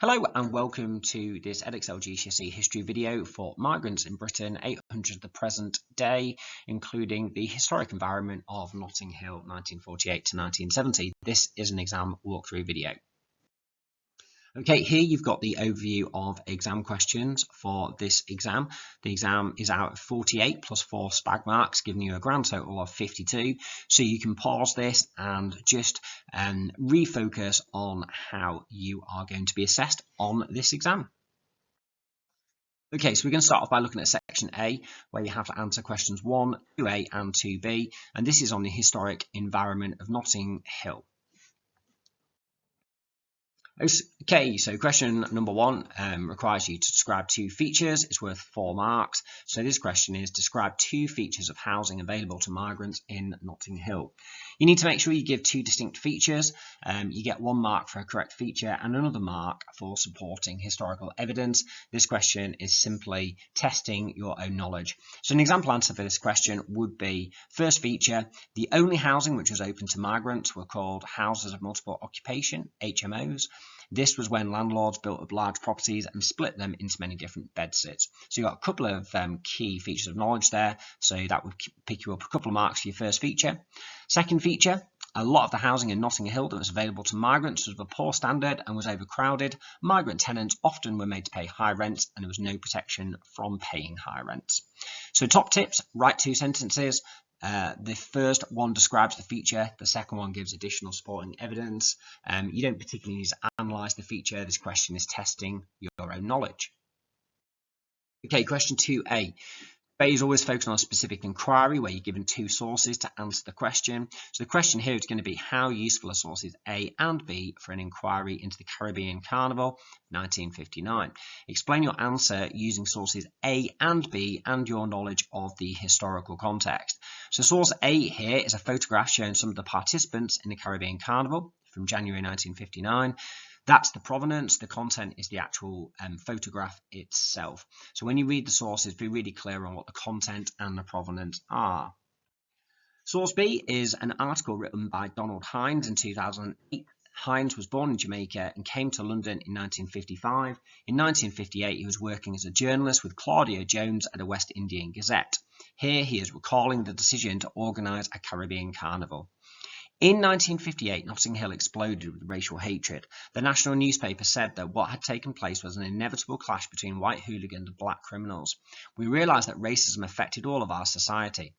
Hello and welcome to this EdExcel GCSE history video for migrants in Britain, 800 to the present day, including the historic environment of Notting Hill, 1948 to 1970. This is an exam walkthrough video. Okay, here you've got the overview of exam questions for this exam. The exam is out of 48 plus 4 spag marks, giving you a grand total of 52. So you can pause this and just refocus on how you are going to be assessed on this exam. Okay, so we're going to start off by looking at section A, where you have to answer questions 1, 2A and 2B, and this is on the historic environment of Notting Hill. Okay, so question number 1 requires you to describe 2 features. It's worth 4 marks. So this question is describe 2 features of housing available to migrants in Notting Hill. You need to make sure you give 2 distinct features. You get 1 mark for a correct feature and another mark for supporting historical evidence. This question is simply testing your own knowledge. So an example answer for this question would be, first feature, the only housing which was open to migrants were called houses of multiple occupation, HMOs. This was when landlords built up large properties and split them into many different bedsits. So you've got a couple of key features of knowledge there. So that would pick you up a couple of marks for your first feature. Second feature, a lot of the housing in Notting Hill that was available to migrants was of a poor standard and was overcrowded. Migrant tenants often were made to pay high rents and there was no protection from paying high rents. So top tips, write 2 sentences. The first one describes the feature, the second one gives additional supporting evidence. You don't particularly need to analyse the feature. This question is testing your own knowledge. Okay, question 2A. A is always focused on a specific inquiry where you're given 2 sources to answer the question. So the question here is going to be, how useful are sources A and B for an inquiry into the Caribbean Carnival 1959? Explain your answer using sources A and B and your knowledge of the historical context. So source A here is a photograph showing some of the participants in the Caribbean Carnival from January 1959. That's the provenance. The content is the actual photograph itself. So when you read the sources, be really clear on what the content and the provenance are. Source B is an article written by Donald Hines in 2008. Hines was born in Jamaica and came to London in 1955. In 1958, he was working as a journalist with Claudia Jones at a West Indian Gazette. Here he is recalling the decision to organise a Caribbean carnival. In 1958, Notting Hill exploded with racial hatred. The national newspaper said that what had taken place was an inevitable clash between white hooligans and black criminals. We realised that racism affected all of our society.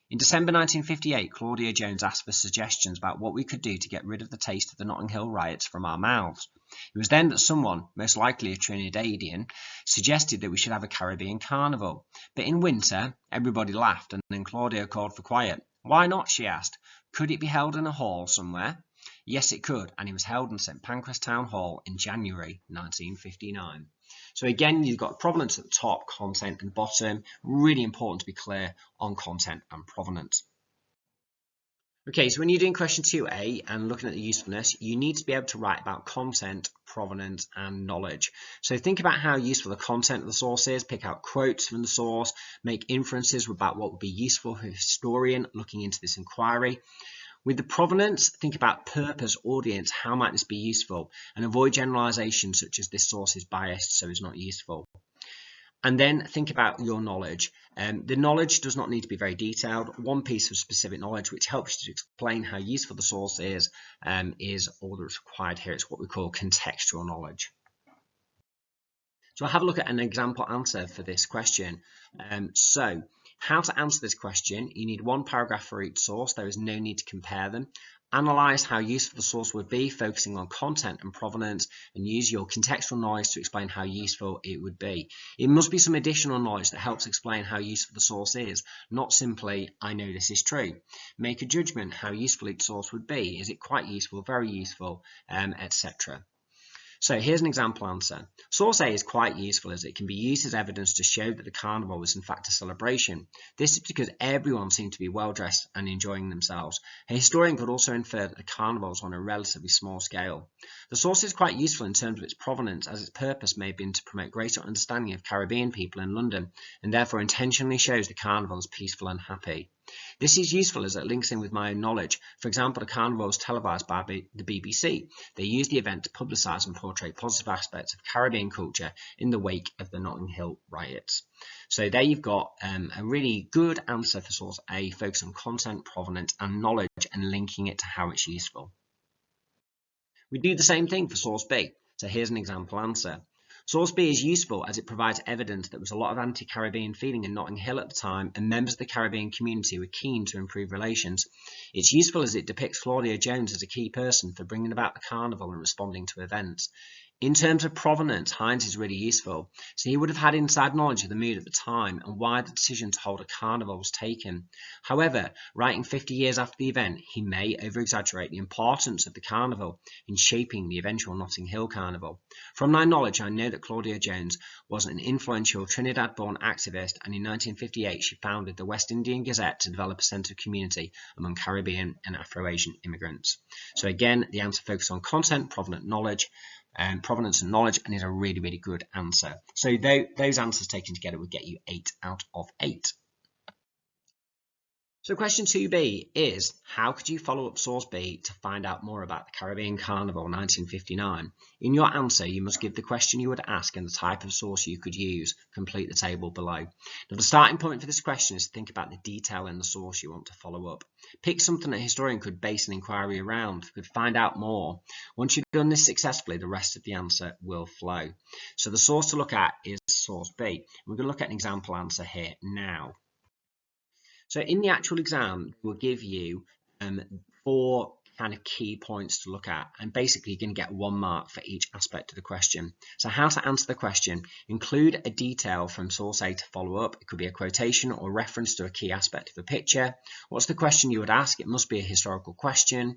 In December 1958, Claudia Jones asked for suggestions about what we could do to get rid of the taste of the Notting Hill riots from our mouths. It was then that someone, most likely a Trinidadian, suggested that we should have a Caribbean carnival. But in winter, everybody laughed and then Claudia called for quiet. Why not, she asked. Could it be held in a hall somewhere? Yes, it could, and it was held in St Pancras Town Hall in January 1959. So again, you've got provenance at the top, content at the bottom. Really important to be clear on content and provenance. Okay, so when you're doing question 2A and looking at the usefulness, you need to be able to write about content, provenance, and knowledge. So think about how useful the content of the source is, pick out quotes from the source, make inferences about what would be useful for a historian looking into this inquiry. With the provenance, think about purpose, audience, how might this be useful, and avoid generalizations such as this source is biased, so it's not useful. And then think about your knowledge. The knowledge does not need to be very detailed. One piece of specific knowledge which helps you to explain how useful the source is all that's required here. It's what we call contextual knowledge. So I'll have a look at an example answer for this question. So how to answer this question, you need 1 paragraph for each source. There is no need to compare them. Analyze how useful the source would be, focusing on content and provenance, and use your contextual knowledge to explain how useful it would be. It must be some additional knowledge that helps explain how useful the source is, not simply, I know this is true. Make a judgment how useful each source would be. Is it quite useful, very useful, etc. So here's an example answer. Source A is quite useful as it can be used as evidence to show that the carnival was in fact a celebration. This is because everyone seemed to be well dressed and enjoying themselves. A historian could also infer that the carnival was on a relatively small scale. The source is quite useful in terms of its provenance, as its purpose may have been to promote greater understanding of Caribbean people in London, and therefore intentionally shows the carnival as peaceful and happy. This is useful as it links in with my own knowledge. For example, the carnival was televised by the BBC. They used the event to publicise and portray positive aspects of Caribbean culture in the wake of the Notting Hill riots. So there you've got a really good answer for source A, focus on content, provenance and knowledge and linking it to how it's useful. We do the same thing for source B. So here's an example answer. Source B is useful as it provides evidence that there was a lot of anti-Caribbean feeling in Notting Hill at the time and members of the Caribbean community were keen to improve relations. It's useful as it depicts Claudia Jones as a key person for bringing about the carnival and responding to events. In terms of provenance, Hines is really useful. So he would have had inside knowledge of the mood at the time and why the decision to hold a carnival was taken. However, writing 50 years after the event, he may over-exaggerate the importance of the carnival in shaping the eventual Notting Hill carnival. From my knowledge, I know that Claudia Jones was an influential Trinidad-born activist, and in 1958 she founded the West Indian Gazette to develop a sense of community among Caribbean and Afro-Asian immigrants. So again, the answer focuses on content, provenance and knowledge, and is a really, really good answer. So those answers taken together would get you 8 out of 8. So question 2B is, how could you follow up source B to find out more about the Caribbean Carnival 1959? In your answer, you must give the question you would ask and the type of source you could use. Complete the table below. Now, the starting point for this question is to think about the detail in the source you want to follow up. Pick something that a historian could base an inquiry around, could find out more. Once you've done this successfully, the rest of the answer will flow. So the source to look at is source B. We're going to look at an example answer here now. So in the actual exam, we'll give you 4 kind of key points to look at, and basically you're going to get 1 mark for each aspect of the question. So how to answer the question: include a detail from source A to follow up. It could be a quotation or reference to a key aspect of a picture. What's the question you would ask? It must be a historical question.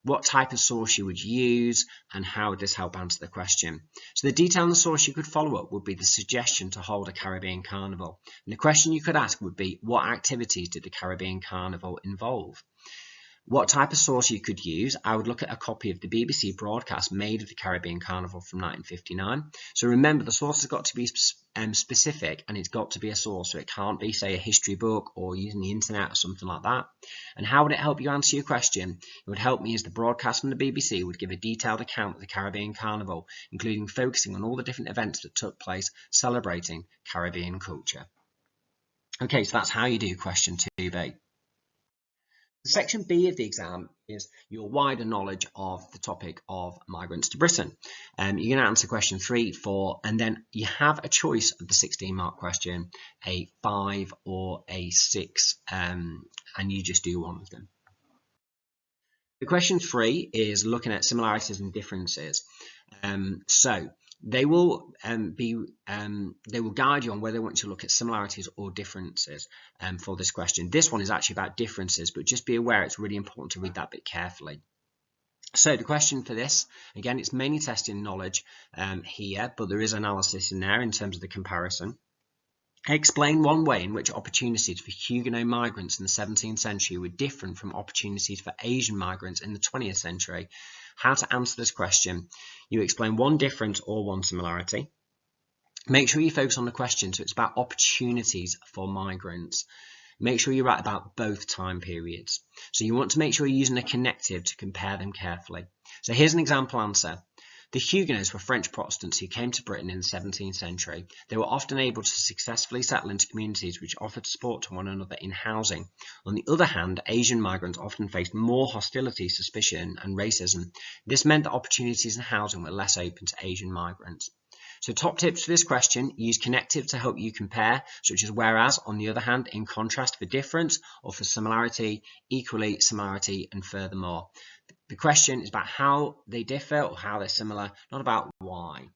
What type of source you would use, and how would this help answer the question? So the detail in the source you could follow up would be the suggestion to hold a Caribbean Carnival. And the question you could ask would be, what activities did the Caribbean Carnival involve? What type of source you could use? I would look at a copy of the BBC broadcast made of the Caribbean Carnival from 1959. So remember, the source has got to be specific, and it's got to be a source. So it can't be, say, a history book or using the internet or something like that. And how would it help you answer your question? It would help me as the broadcast from the BBC would give a detailed account of the Caribbean Carnival, including focusing on all the different events that took place celebrating Caribbean culture. Okay, so that's how you do question 2B. Section B of the exam is your wider knowledge of the topic of migrants to Britain. You're going to answer question 3, 4, and then you have a choice of the 16-mark question, a 5 or a 6, and you just do one of them. The question 3 is looking at similarities and differences. So they will guide you on whether they want you to look at similarities or differences for this question. This one is actually about differences, but just be aware it's really important to read that bit carefully. So the question for this, again, it's mainly testing knowledge here, but there is analysis in there in terms of the comparison. Explain one way in which opportunities for Huguenot migrants in the 17th century were different from opportunities for Asian migrants in the 20th century. How to answer this question: you explain one difference or one similarity. Make sure you focus on the question, so it's about opportunities for migrants. Make sure you write about both time periods. So you want to make sure you're using a connective to compare them carefully. So here's an example answer. The Huguenots were French Protestants who came to Britain in the 17th century. They were often able to successfully settle into communities which offered support to one another in housing. On the other hand, Asian migrants often faced more hostility, suspicion, and racism. This meant that opportunities in housing were less open to Asian migrants. So top tips for this question: use connective to help you compare, such as whereas, on the other hand, in contrast for difference, or for similarity, equally, similarity, and furthermore. The question is about how they differ or how they're similar, not about why.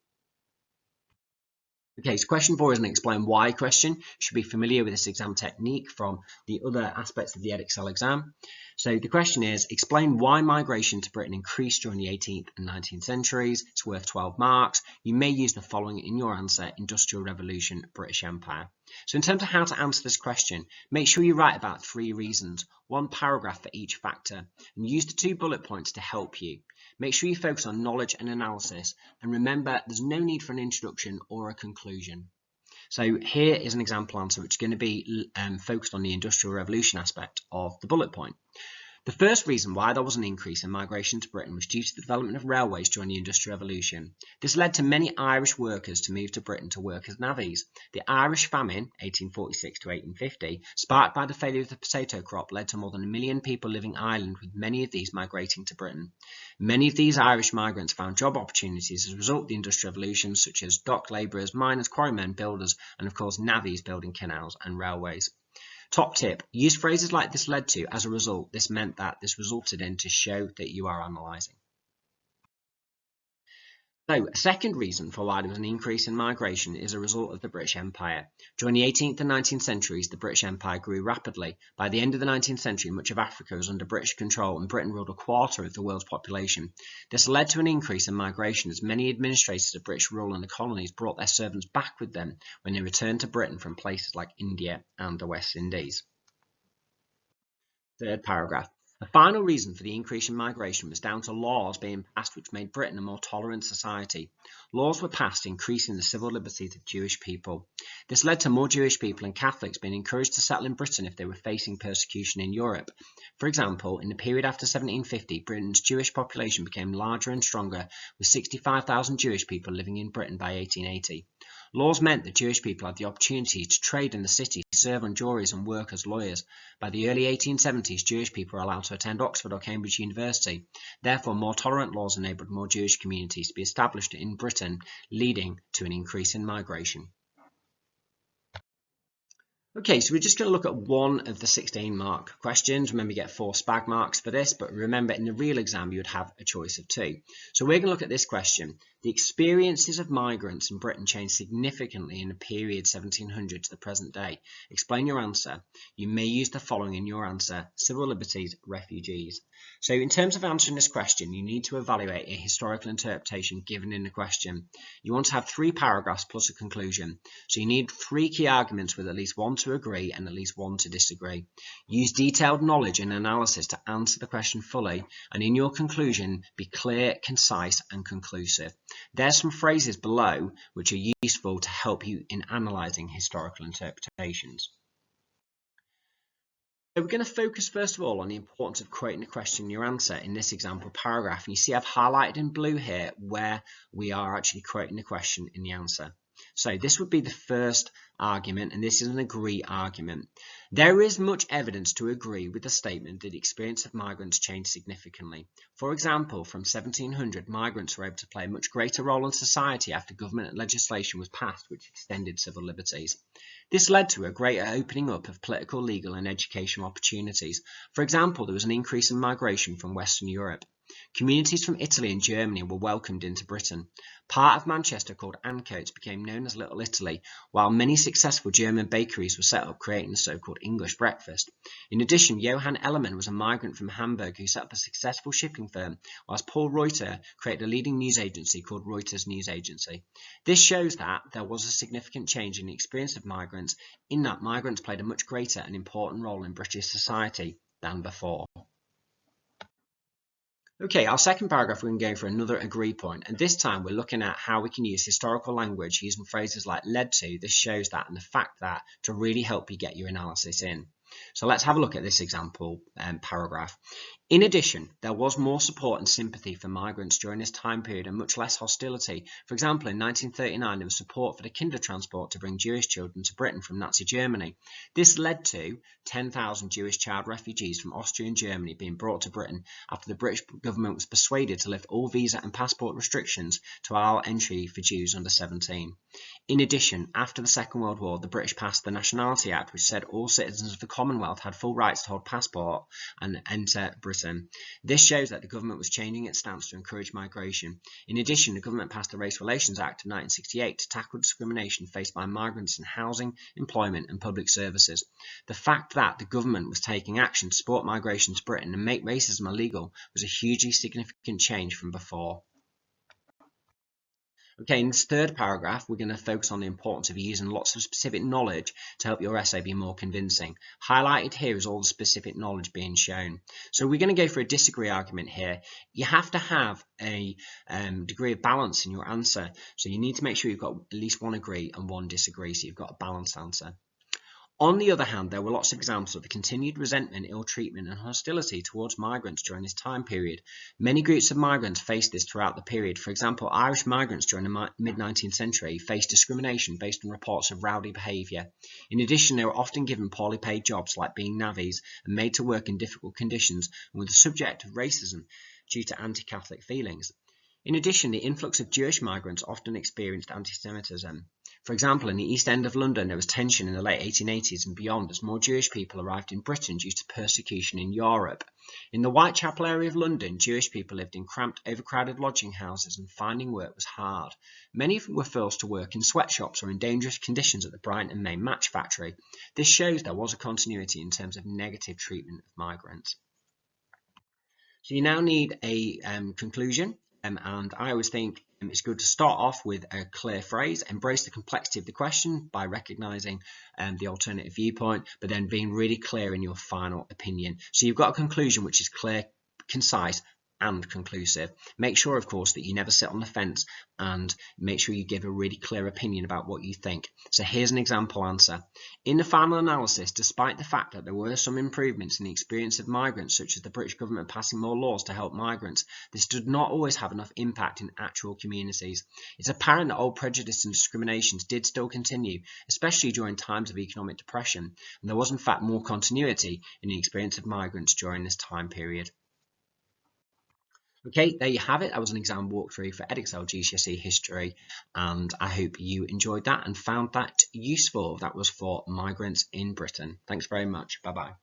Okay, so question 4 is an explain why question. You should be familiar with this exam technique from the other aspects of the EdExcel exam. So the question is, explain why migration to Britain increased during the 18th and 19th centuries. It's worth 12 marks. You may use the following in your answer: Industrial Revolution, British Empire. So in terms of how to answer this question, make sure you write about 3 reasons, 1 paragraph for each factor, and use the 2 bullet points to help you. Make sure you focus on knowledge and analysis, and remember, there's no need for an introduction or a conclusion. So here is an example answer which is going to be focused on the Industrial Revolution aspect of the bullet point. The first reason why there was an increase in migration to Britain was due to the development of railways during the Industrial Revolution. This led to many Irish workers to move to Britain to work as navvies. The Irish famine, 1846 to 1850, sparked by the failure of the potato crop, led to more than 1 million people living in Ireland, with many of these migrating to Britain. Many of these Irish migrants found job opportunities as a result of the Industrial Revolution, such as dock labourers, miners, quarrymen, builders, and of course navvies building canals and railways. Top tip, use phrases like this led to, as a result, this meant that, this resulted in, to show that you are analysing. So, a second reason for why there was an increase in migration is a result of the British Empire. During the 18th and 19th centuries, the British Empire grew rapidly. By the end of the 19th century, much of Africa was under British control, and Britain ruled a quarter of the world's population. This led to an increase in migration, as many administrators of British rule in the colonies brought their servants back with them when they returned to Britain from places like India and the West Indies. Third paragraph. The final reason for the increase in migration was down to laws being passed which made Britain a more tolerant society. Laws were passed increasing the civil liberties of Jewish people. This led to more Jewish people and Catholics being encouraged to settle in Britain if they were facing persecution in Europe. For example, in the period after 1750, Britain's Jewish population became larger and stronger, with 65,000 Jewish people living in Britain by 1880. Laws meant that Jewish people had the opportunity to trade in the city, serve on juries and work as lawyers. By the early 1870s, Jewish people were allowed to attend Oxford or Cambridge University. Therefore, more tolerant laws enabled more Jewish communities to be established in Britain, leading to an increase in migration. Okay, so we're just going to look at one of the 16 mark questions. Remember, you get 4 SPAG marks for this, but remember in the real exam you would have a choice of 2. So we're going to look at this question. The experiences of migrants in Britain changed significantly in the period 1700 to the present day. Explain your answer. You may use the following in your answer: civil liberties, refugees. So in terms of answering this question, you need to evaluate a historical interpretation given in the question. You want to have 3 paragraphs plus a conclusion. So you need 3 key arguments with at least 1 to agree and at least 1 to disagree. Use detailed knowledge and analysis to answer the question fully, and in your conclusion, be clear, concise, and conclusive. There's some phrases below which are useful to help you in analysing historical interpretations. So we're going to focus first of all on the importance of quoting the question in your answer in this example paragraph. And you see I've highlighted in blue here where we are actually quoting the question in the answer. So this would be the first argument, and this is an agree argument. There is much evidence to agree with the statement that the experience of migrants changed significantly. For example, from 1700, migrants were able to play a much greater role in society after government legislation was passed which extended civil liberties. This led to a greater opening up of political, legal, and educational opportunities. For example, there was an increase in migration from Western Europe. Communities from Italy and Germany were welcomed into Britain. Part of Manchester, called Ancoats, became known as Little Italy, while many successful German bakeries were set up, creating the so-called English breakfast. In addition, Johann Ellermann was a migrant from Hamburg who set up a successful shipping firm, whilst Paul Reuter created a leading news agency called Reuters News Agency. This shows that there was a significant change in the experience of migrants, in that migrants played a much greater and important role in British society than before. Okay, our second paragraph, we're going to go for another agree point, and this time we're looking at how we can use historical language using phrases like led to, this shows that, and the fact that, to really help you get your analysis in. So let's have a look at this example paragraph. In addition, there was more support and sympathy for migrants during this time period and much less hostility. For example, in 1939, there was support for the Kindertransport to bring Jewish children to Britain from Nazi Germany. This led to 10,000 Jewish child refugees from Austria and Germany being brought to Britain after the British government was persuaded to lift all visa and passport restrictions to allow entry for Jews under 17. In addition, after the Second World War, the British passed the Nationality Act, which said all citizens of the Commonwealth had full rights to hold passport and enter Britain. This shows that the government was changing its stance to encourage migration. In addition, the government passed the Race Relations Act of 1968 to tackle discrimination faced by migrants in housing, employment, and public services. The fact that the government was taking action to support migration to Britain and make racism illegal was a hugely significant change from before. Okay, in this third paragraph, we're going to focus on the importance of using lots of specific knowledge to help your essay be more convincing. Highlighted here is all the specific knowledge being shown. So we're going to go for a disagree argument here. You have to have a degree of balance in your answer. So you need to make sure you've got at least one agree and one disagree, so you've got a balanced answer. On the other hand, there were lots of examples of the continued resentment, ill treatment and hostility towards migrants during this time period. Many groups of migrants faced this throughout the period. For example, Irish migrants during the mid-19th century faced discrimination based on reports of rowdy behaviour. In addition, they were often given poorly paid jobs like being navvies and made to work in difficult conditions and were the subject of racism due to anti-Catholic feelings. In addition, the influx of Jewish migrants often experienced anti-Semitism. For example, in the East End of London, there was tension in the late 1880s and beyond as more Jewish people arrived in Britain due to persecution in Europe. In the Whitechapel area of London, Jewish people lived in cramped, overcrowded lodging houses and finding work was hard. Many of them were forced to work in sweatshops or in dangerous conditions at the Bryant and May match factory. This shows there was a continuity in terms of negative treatment of migrants. So you now need a conclusion. And I always think it's good to start off with a clear phrase, embrace the complexity of the question by recognizing the alternative viewpoint, but then being really clear in your final opinion. So you've got a conclusion which is clear, concise, and conclusive. Make sure, of course, that you never sit on the fence and make sure you give a really clear opinion about what you think. So here's an example answer. In the final analysis, despite the fact that there were some improvements in the experience of migrants, such as the British government passing more laws to help migrants, this did not always have enough impact in actual communities. It's apparent that old prejudice and discriminations did still continue, especially during times of economic depression, and there was in fact more continuity in the experience of migrants during this time period. Okay, there you have it. That was an exam walkthrough for EdExcel GCSE History, and I hope you enjoyed that and found that useful. That was for migrants in Britain. Thanks very much. Bye-bye.